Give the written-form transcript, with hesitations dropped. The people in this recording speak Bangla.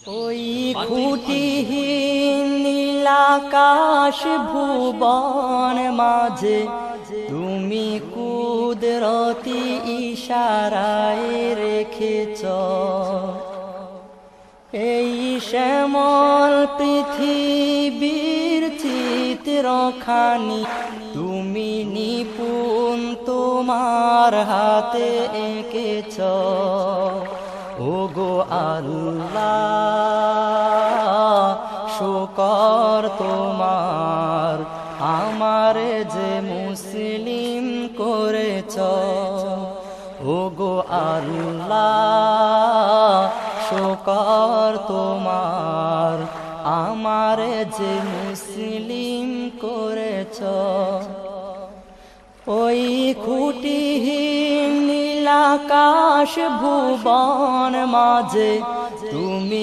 ওই খুঁটিহীন নীলাকাশ ভুবন মাঝে তুমি কুদরতি ইশারায় রেখেছ এই শ্যামল পৃথিবীর চিত্রখানি তুমি নিপুণ তোমার হাতে এঁকেছ। ওগো আল্লাহ শুকর তোমার আমারে যে মুসলিম করেছ। ওগো আল্লাহ শুকর তোমার আমারে যে মুসলিম করেছ। ওই খুঁটিহীন নীলাকাশ ভুবন মাঝে তুমি